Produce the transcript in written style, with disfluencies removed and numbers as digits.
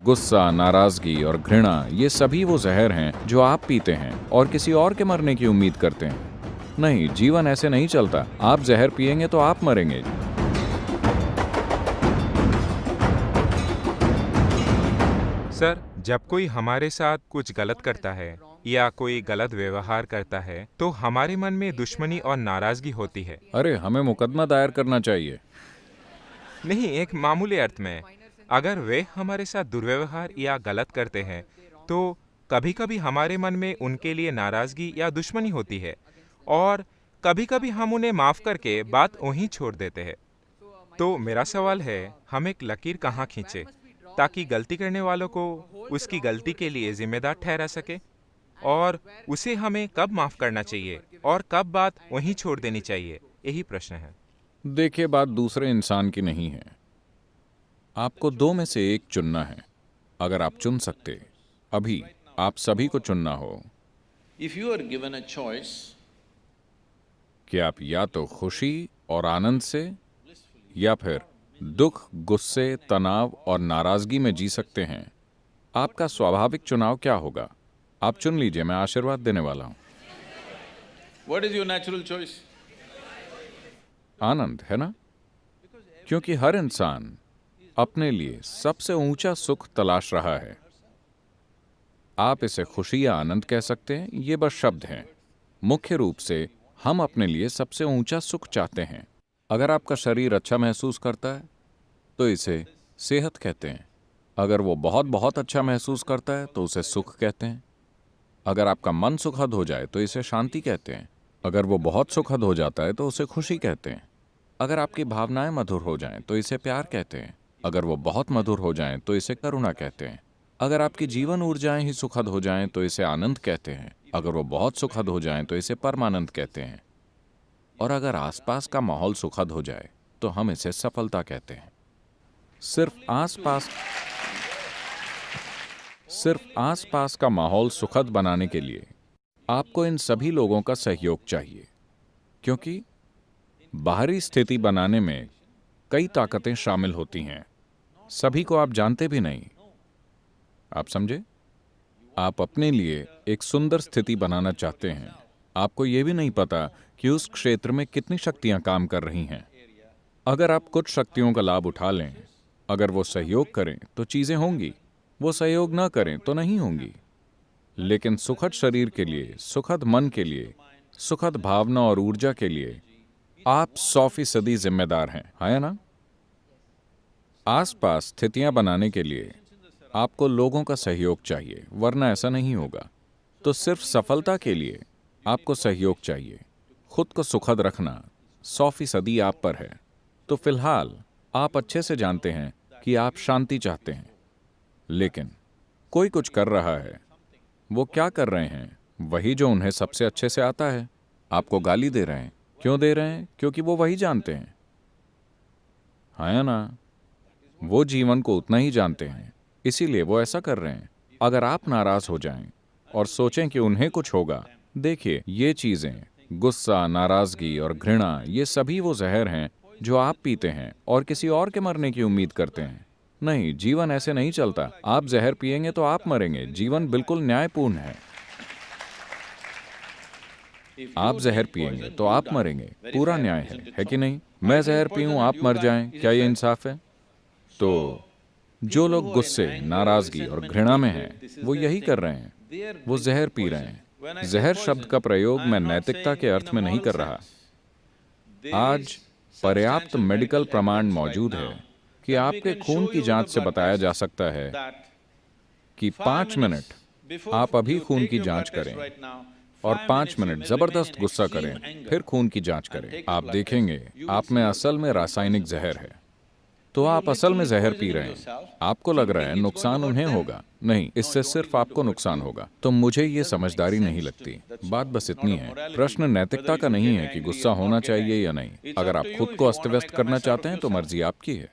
गुस्सा, नाराजगी और घृणा ये सभी वो जहर हैं जो आप पीते हैं और किसी और के मरने की उम्मीद करते हैं। नहीं, जीवन ऐसे नहीं चलता। आप जहर पिएंगे तो आप मरेंगे। सर, जब कोई हमारे साथ कुछ गलत करता है या कोई गलत व्यवहार करता है तो हमारे मन में दुश्मनी और नाराजगी होती है। अरे, हमें मुकदमा दायर करना चाहिए। नहीं, एक मामूली अर्थ में, अगर वे हमारे साथ दुर्व्यवहार या गलत करते हैं तो कभी-कभी हमारे मन में उनके लिए नाराजगी या दुश्मनी होती है और कभी-कभी हम उन्हें माफ करके बात वहीं छोड़ देते हैं। तो मेरा सवाल है, हम एक लकीर कहाँ खींचे ताकि गलती करने वालों को उसकी गलती के लिए जिम्मेदार ठहरा सके, और उसे हमें कब माफ करना चाहिए और कब बात वहीं छोड़ देनी चाहिए, यही प्रश्न है। देखिए, बात दूसरे इंसान की नहीं है। आपको दो में से एक चुनना है। अगर आप चुन सकते, अभी आप सभी को चुनना हो If you are given a choice, कि आप या तो खुशी और आनंद से या फिर दुख, गुस्से, तनाव और नाराजगी में जी सकते हैं, आपका स्वाभाविक चुनाव क्या होगा? आप चुन लीजिए, मैं आशीर्वाद देने वाला हूं। what is your natural choice? आनंद, है ना? क्योंकि हर इंसान अपने लिए सबसे ऊंचा सुख तलाश रहा है। आप इसे खुशी या आनंद कह सकते हैं, ये बस शब्द हैं। मुख्य रूप से हम अपने लिए सबसे ऊंचा सुख चाहते हैं। अगर आपका शरीर अच्छा महसूस करता है तो इसे सेहत कहते हैं। अगर वो बहुत बहुत अच्छा महसूस करता है तो उसे सुख कहते हैं। अगर आपका मन सुखद हो जाए तो इसे शांति कहते हैं। अगर वो बहुत सुखद हो जाता है तो उसे खुशी कहते हैं। अगर आपकी भावनाएं मधुर हो जाएं तो इसे प्यार कहते हैं। अगर वो बहुत मधुर हो जाएं तो इसे करुणा कहते हैं। अगर आपकी जीवन ऊर्जाएं ही सुखद हो जाएं तो इसे आनंद कहते हैं। अगर वो बहुत सुखद हो जाएं तो इसे परमानंद कहते हैं। और अगर आसपास का माहौल सुखद हो जाए तो हम इसे सफलता कहते हैं। सिर्फ आसपास का माहौल सुखद बनाने के लिए आपको इन सभी लोगों का सहयोग चाहिए, क्योंकि बाहरी स्थिति बनाने में कई ताकतें शामिल होती हैं। सभी को आप जानते भी नहीं। आप समझे? आप अपने लिए एक सुंदर स्थिति बनाना चाहते हैं। आपको यह भी नहीं पता कि उस क्षेत्र में कितनी शक्तियां काम कर रही हैं। अगर आप कुछ शक्तियों का लाभ उठा लें, अगर वो सहयोग करें तो चीजें होंगी, वो सहयोग ना करें तो नहीं होंगी। लेकिन सुखद शरीर के लिए, सुखद मन के लिए, सुखद भावना और ऊर्जा के लिए आप 100% जिम्मेदार हैं, है ना? आसपास स्थितियां बनाने के लिए आपको लोगों का सहयोग चाहिए, वरना ऐसा नहीं होगा। तो सिर्फ सफलता के लिए आपको सहयोग चाहिए। खुद को सुखद रखना 100% आप पर है। तो फिलहाल आप अच्छे से जानते हैं कि आप शांति चाहते हैं, लेकिन कोई कुछ कर रहा है। वो क्या कर रहे हैं? वही जो उन्हें सबसे अच्छे से आता है। आपको गाली दे रहे हैं। क्यों दे रहे हैं? क्योंकि वो वही जानते हैं, है ना? वो जीवन को उतना ही जानते हैं, इसीलिए वो ऐसा कर रहे हैं। अगर आप नाराज हो जाएं और सोचें कि उन्हें कुछ होगा, देखिए, ये चीजें, गुस्सा, नाराजगी और घृणा, ये सभी वो जहर हैं जो आप पीते हैं और किसी और के मरने की उम्मीद करते हैं। नहीं, जीवन ऐसे नहीं चलता। आप जहर पिएंगे तो आप मरेंगे। जीवन बिल्कुल न्यायपूर्ण है। आप जहर पिएंगे तो आप मरेंगे, पूरा न्याय है कि नहीं? मैं जहर पीऊं, आप मर जाएं, क्या ये इंसाफ है? तो जो लोग गुस्से, नाराजगी और घृणा में हैं, वो यही कर रहे हैं। वो जहर पी रहे हैं। जहर शब्द का प्रयोग मैं नैतिकता के अर्थ में नहीं कर रहा। आज पर्याप्त मेडिकल प्रमाण मौजूद है कि आपके खून की जांच से बताया जा सकता है कि 5 मिनट आप अभी खून की जांच करें और 5 मिनट जबरदस्त गुस्सा करें, फिर खून की जांच करें। आप देखेंगे आप में असल में रासायनिक जहर है। तो आप असल में जहर पी रहे हैं। आपको लग रहा है नुकसान उन्हें होगा। नहीं, इससे सिर्फ आपको नुकसान होगा। तो मुझे ये समझदारी नहीं लगती। बात बस इतनी है। प्रश्न नैतिकता का नहीं है कि गुस्सा होना चाहिए या नहीं। अगर आप खुद को अस्त व्यस्त करना चाहते हैं तो मर्जी आपकी है।